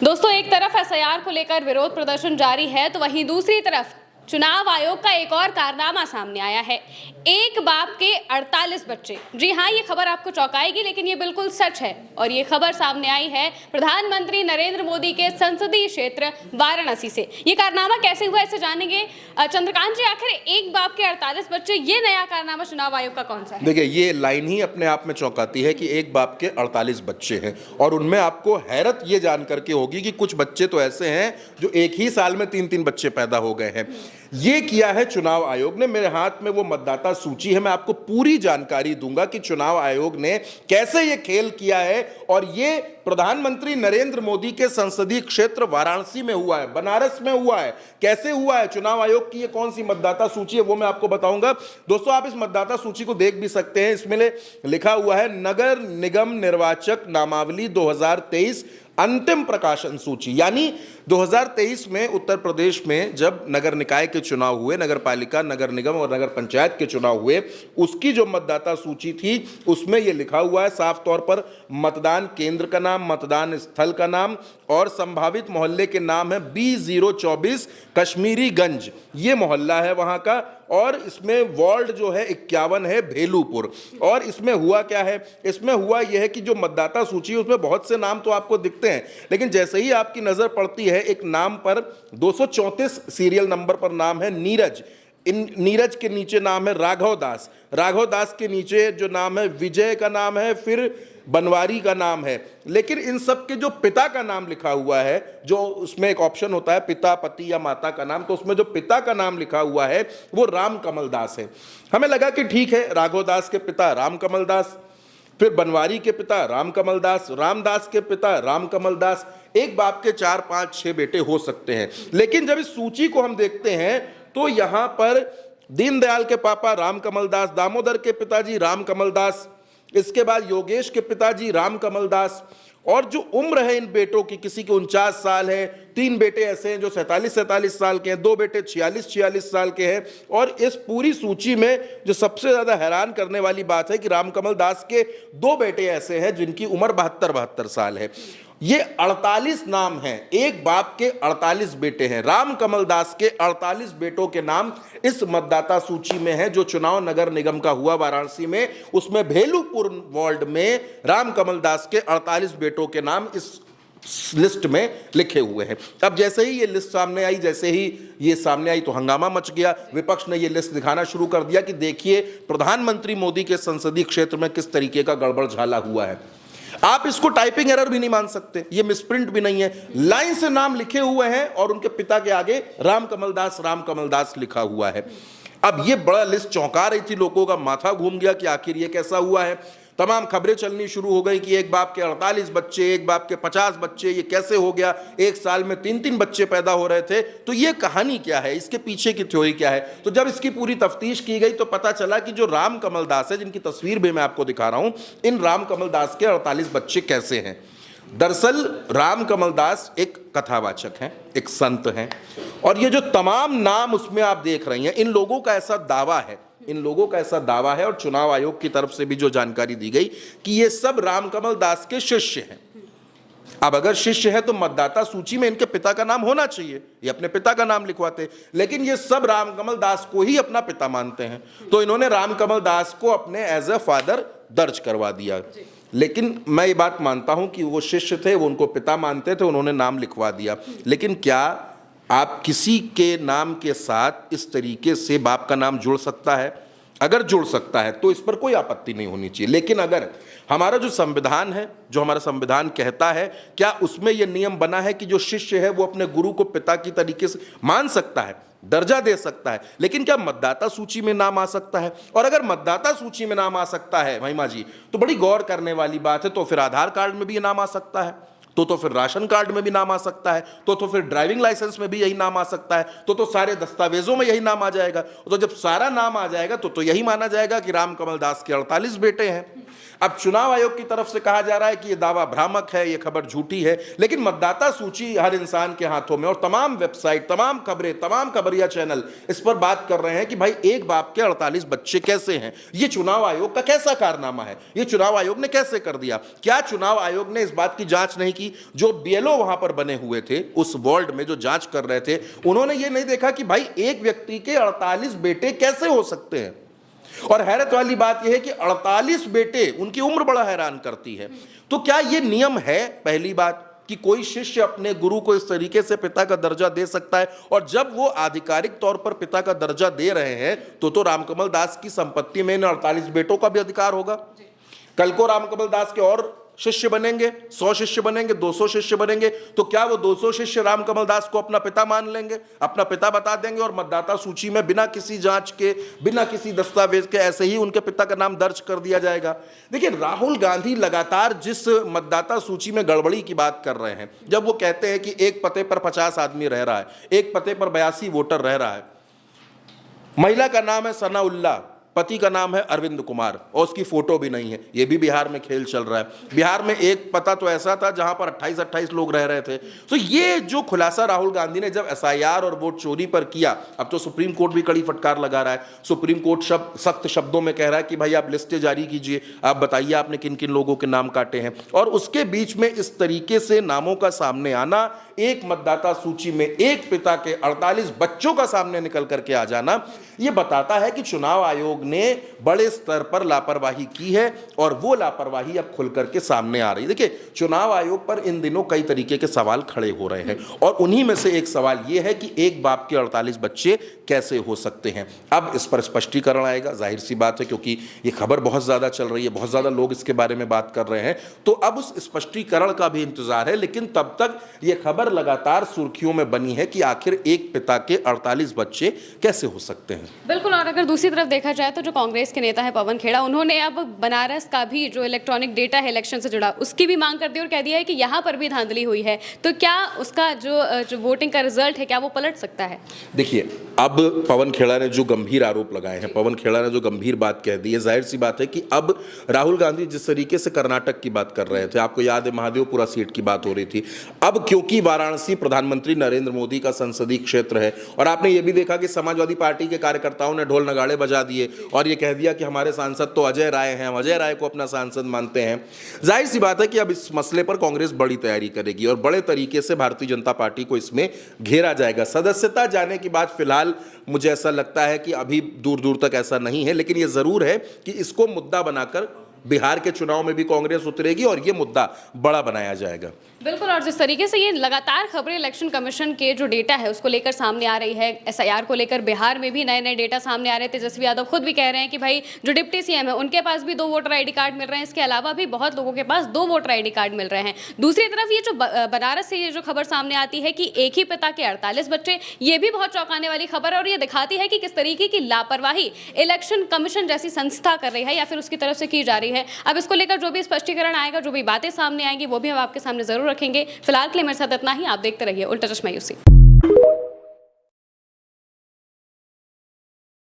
दोस्तों, एक तरफ एसआईआर को लेकर विरोध प्रदर्शन जारी है तो वहीं दूसरी तरफ चुनाव आयोग का एक और कारनामा सामने आया है। एक बाप के 48 बच्चे। जी हां, ये खबर आपको चौंकाएगी, लेकिन ये बिल्कुल सच है। और ये खबर सामने आई है प्रधानमंत्री नरेंद्र मोदी के संसदीय क्षेत्र वाराणसी से। ये कारनामा कैसे हुआ, इसे जानेंगे। चंद्रकांत जी, आखिर एक बाप के 48 बच्चे, ये नया कारनामा चुनाव आयोग का कौन सा है? देखिए, ये लाइन ही अपने आप में चौंकाती है कि एक बाप के 48 बच्चे हैं, और उनमें आपको हैरत ये जान करके होगी कि कुछ बच्चे तो ऐसे हैं जो एक ही साल में 3-3 बच्चे पैदा हो गए हैं। ये किया है चुनाव आयोग ने। मेरे हाथ में वो मतदाता सूची है, मैं आपको पूरी जानकारी दूंगा कि चुनाव आयोग ने कैसे ये खेल किया है। और ये प्रधानमंत्री नरेंद्र मोदी के संसदीय क्षेत्र वाराणसी में हुआ है, बनारस में हुआ है। कैसे हुआ है, चुनाव आयोग की ये कौन सी मतदाता सूची है, वो मैं आपको बताऊंगा। दोस्तों, आप इस मतदाता सूची को देख भी सकते हैं। इसमें लिखा हुआ है नगर निगम निर्वाचक नामावली 2023 अंतिम प्रकाशन सूची। यानी 2023 में उत्तर प्रदेश में जब नगर निकाय के चुनाव हुए, नगर पालिका, नगर निगम और नगर पंचायत के चुनाव हुए, उसकी जो मतदाता सूची थी उसमें यह लिखा हुआ है साफ तौर पर मतदान केंद्र का नाम, मतदान स्थल का नाम और संभावित मोहल्ले के नाम है B024 कश्मीरी गंज, ये मोहल्ला है वहां का। और इसमें वार्ड जो है 51 है, भेलूपुर। और इसमें हुआ क्या है, इसमें हुआ यह है कि जो मतदाता सूची है उसमें बहुत से नाम तो आपको दिखते हैं, लेकिन जैसे ही आपकी नजर पड़ती है एक नाम पर, 234 सीरियल नंबर पर नाम है नीरज। इन नीरज के नीचे नाम है राघव दास। राघव दास के नीचे जो नाम है विजय का नाम है, फिर बनवारी का नाम है। लेकिन इन सब के जो पिता का नाम लिखा हुआ है, जो उसमें एक ऑप्शन होता है पिता, पति या माता का नाम, तो उसमें जो पिता का नाम लिखा हुआ है वो राम कमल दास है। हमें लगा कि ठीक है, राघव दास के पिता राम कमल दास, फिर बनवारी के पिता राम कमल दास, रामदास के पिता राम कमल दास। एक बाप के 4, 5, 6 बेटे हो सकते हैं। लेकिन जब इस सूची को हम देखते हैं तो यहां पर दीनदयाल के पापा राम कमल दास, दामोदर के पिताजी राम कमल दास, इसके बाद योगेश के पिताजी राम कमल दास। और जो उम्र है इन बेटों की, किसी के 49 साल है, 3 बेटे ऐसे हैं जो 47 साल के हैं, 2 बेटे 46 साल के हैं। और इस पूरी सूची में जो सबसे ज्यादा हैरान करने वाली बात है कि राम कमल दास के 2 बेटे ऐसे हैं जिनकी उम्र 72 साल है। ये 48 नाम हैं, एक बाप के 48 बेटे हैं। राम कमल दास के 48 बेटों के नाम इस मतदाता सूची में है जो चुनाव नगर निगम का हुआ वाराणसी में। उसमें भेलूपुर वार्ड में राम कमल दास के 48 बेटों के नाम इस लिस्ट में लिखे हुए हैं। अब जैसे ही ये लिस्ट सामने आई, जैसे ही ये सामने आई तो हंगामा मच गया। विपक्ष ने ये लिस्ट दिखाना शुरू कर दिया कि देखिए प्रधानमंत्री मोदी के संसदीय क्षेत्र में किस तरीके का गड़बड़ झाला हुआ है। आप इसको टाइपिंग एरर भी नहीं मान सकते, ये मिसप्रिंट भी नहीं है, लाइन से नाम लिखे हुए हैं और उनके पिता के आगे राम कमल दास लिखा हुआ है। अब ये बड़ा लिस्ट चौंका रही थी, लोगों का माथा घूम गया कि आखिर ये कैसा हुआ है। तमाम खबरें चलनी शुरू हो गई कि एक बाप के 48 बच्चे, एक बाप के 50 बच्चे, ये कैसे हो गया, एक साल में 3-3 बच्चे पैदा हो रहे थे। तो ये कहानी क्या है, इसके पीछे की थ्योरी क्या है। तो जब इसकी पूरी तफ्तीश की गई तो पता चला कि जो राम कमल दास है, जिनकी तस्वीर भी मैं आपको दिखा रहा हूं, इन राम कमल दास के 48 बच्चे कैसे हैं। दरअसल राम कमल दास एक कथावाचक हैं, एक संत हैं, और ये जो तमाम नाम उसमें आप देख रही हैं, इन लोगों का ऐसा दावा है, और चुनाव आयोग की तरफ से भी जो जानकारी दी गई कि ये सब राम कमल दास के शिष्य हैं। अब अगर शिष्य है तो मतदाता सूची में इनके पिता का नाम होना चाहिए, ये अपने पिता का नाम लिखवाते, लेकिन ये सब राम कमल दास को ही अपना पिता मानते हैं, तो इन्होंने राम कमल दास को अपने एज ए फादर दर्ज करवा दिया। लेकिन मैं ये बात मानता हूं कि वो शिष्य थे, वो उनको पिता मानते थे, उन्होंने नाम लिखवा दिया। लेकिन क्या आप किसी के नाम के साथ इस तरीके से बाप का नाम जुड़ सकता है? अगर जुड़ सकता है तो इस पर कोई आपत्ति नहीं होनी चाहिए। लेकिन अगर हमारा जो संविधान है, जो हमारा संविधान कहता है, क्या उसमें यह नियम बना है कि जो शिष्य है वो अपने गुरु को पिता की तरीके से मान सकता है, दर्जा दे सकता है? लेकिन क्या मतदाता सूची में नाम आ सकता है? और अगर मतदाता सूची में नाम आ सकता है महिमा जी, तो बड़ी गौर करने वाली बात है। तो फिर आधार कार्ड में भी ये नाम आ सकता है, तो फिर राशन कार्ड में भी नाम आ सकता है, तो फिर ड्राइविंग लाइसेंस में भी यही नाम आ सकता है, तो सारे दस्तावेजों में यही नाम आ जाएगा। तो जब सारा नाम आ जाएगा तो यही माना जाएगा कि राम कमल दास के 48 बेटे हैं। अब चुनाव आयोग की तरफ से कहा जा रहा है कि यह दावा भ्रामक है, यह खबर झूठी है, लेकिन मतदाता सूची हर इंसान के हाथों में, और तमाम वेबसाइट, तमाम खबरें, तमाम खबरिया चैनल इस पर बात कर रहे हैं कि भाई एक बाप के 48 बच्चे कैसे हैं। यह चुनाव आयोग का कैसा कारनामा है, यह चुनाव आयोग ने कैसे कर दिया? क्या चुनाव आयोग ने इस बात की जांच नहीं कि जो बीएलओ वहां पर बने हुए थे उस वार्ड में जो जांच कर रहे थे, उन्होंने ये नहीं देखा कि भाई एक व्यक्ति के 48 बेटे कैसे हो सकते हैं। और हैरत वाली बात यह है कि 48 बेटे, उनकी उम्र बड़ा हैरान करती है। तो क्या यह नियम है, पहली बात, कि कोई शिष्य अपने गुरु को इस तरीके से पिता का दर्जा दे सकता है? और जब वो आधिकारिक तौर पर पिता का दर्जा दे रहे हैं तो रामकमल दास की संपत्ति में इन 48 बेटों का भी अधिकार होगा। कल को रामकमल दास के और शिष्य बनेंगे, 100 शिष्य बनेंगे, 200 शिष्य बनेंगे, तो क्या वो 200 शिष्य रामकमल दास को अपना पिता मान लेंगे, अपना पिता बता देंगे और मतदाता सूची में बिना किसी जांच के, बिना किसी दस्तावेज के ऐसे ही उनके पिता का नाम दर्ज कर दिया जाएगा? देखिए, राहुल गांधी लगातार जिस मतदाता सूची में गड़बड़ी की बात कर रहे हैं, जब वो कहते हैं कि एक पते पर 50 आदमी रह रहा है, एक पते पर 82 वोटर रह रहा है, महिला का नाम है सनाउल्लाह, पति का नाम है अरविंद कुमार और उसकी फोटो भी नहीं है, ये भी बिहार में खेल चल रहा है। बिहार में एक पता तो ऐसा था जहां पर 28-28 लोग रह रहे थे। तो ये जो खुलासा राहुल गांधी ने जब एसआईआर और वोट चोरी पर किया, अब तो सुप्रीम कोर्ट भी कड़ी फटकार लगा रहा है। सुप्रीम कोर्ट सख्त शब्दों में कह रहा है कि भाई आप लिस्टें जारी कीजिए, आप बताइए आपने किन किन लोगों के नाम काटे हैं। और उसके बीच में इस तरीके से नामों का सामने आना, एक मतदाता सूची में एक पिता के 48 बच्चों का सामने निकल करके आ जाना, यह बताता है कि चुनाव आयोग ने बड़े स्तर पर लापरवाही की है और वो लापरवाही अब खुल करके सामने आ रही है। देखिए, चुनाव आयोग पर इन दिनों कई तरीके के सवाल खड़े हो रहे हैं और उन्हीं में से एक सवाल यह है कि एक बाप के 48 बच्चे कैसे हो सकते हैं। अब इस पर स्पष्टीकरण आएगा, जाहिर सी बात है, क्योंकि ये खबर बहुत ज्यादा चल रही है, बहुत ज्यादा लोग इसके बारे में बात कर रहे हैं, तो अब उस स्पष्टीकरण का भी इंतजार है। लेकिन तब तक यह खबर लगातार सुर्खियों में बनी है कि आखिर एक पिता के 48 बच्चे कैसे हो सकते हैं। बिल्कुल। और अगर दूसरी तरफ देखा जाए तो जो कांग्रेस के नेता है पवन खेड़ा, उन्होंने अब बनारस का भी जो इलेक्ट्रॉनिक डेटा है इलेक्शन से जुड़ा, उसकी भी मांग कर दी और कह दिया है कि यहाँ पर भी धांधली हुई है। तो क्या उसका जो वोटिंग का रिजल्ट है, क्या वो पलट सकता है? देखिए, अब पवन खेड़ा ने जो गंभीर आरोप लगाए हैं, पवन खेड़ा ने जो गंभीर बात कह दी है, जाहिर सी बात है कि अब राहुल गांधी जिस तरीके से कर्नाटक की बात कर रहे थे, आपको याद है महादेवपुरा सीट की बात हो रही थी, अब क्योंकि वाराणसी प्रधानमंत्री नरेंद्र मोदी का संसदीय क्षेत्र है और आपने ये भी देखा कि समाजवादी पार्टी के कार्यकर्ताओं ने ढोल नगाड़े बजा दिए और ये कह दिया कि हमारे सांसद तो अजय राय हैं, हम अजय राय को अपना सांसद मानते हैं। जाहिर सी बात है कि अब इस मसले पर कांग्रेस बड़ी तैयारी करेगी और बड़े तरीके से भारतीय जनता पार्टी को इसमें घेरा जाएगा। सदस्यता जाने की बात फिलहाल मुझे ऐसा लगता है कि अभी दूर दूर तक ऐसा नहीं है, लेकिन यह जरूर है कि इसको मुद्दा बनाकर बिहार के चुनाव में भी कांग्रेस उतरेगी और यह मुद्दा बड़ा बनाया जाएगा। बिल्कुल। और जिस तरीके से ये लगातार खबरें इलेक्शन कमीशन के जो डेटा है उसको लेकर सामने आ रही है, एसआईआर को लेकर बिहार में भी नए नए डेटा सामने आ रहे थे। तेजस्वी यादव खुद भी कह रहे हैं कि भाई जो डिप्टी सीएम है उनके पास भी 2 वोटर आईडी कार्ड मिल रहे हैं, इसके अलावा भी बहुत लोगों के पास 2 वोटर आईडी कार्ड मिल रहे हैं। दूसरी तरफ ये जो बनारस से ये जो खबर सामने आती है कि एक ही पिता के 48 बच्चे, ये भी बहुत चौंकाने वाली खबर है और ये दिखाती है कि किस तरीके की लापरवाही इलेक्शन कमीशन जैसी संस्था कर रही है या फिर उसकी तरफ से की जा रही है। अब इसको लेकर जो भी स्पष्टीकरण आएगा, जो भी बातें सामने आएंगी, वो भी हम आपके सामने जरूर रखेंगे। फिलहाल के लिए मेरे साथ इतना ही। आप देखते रहिए उल्टा चश्मा यूसी।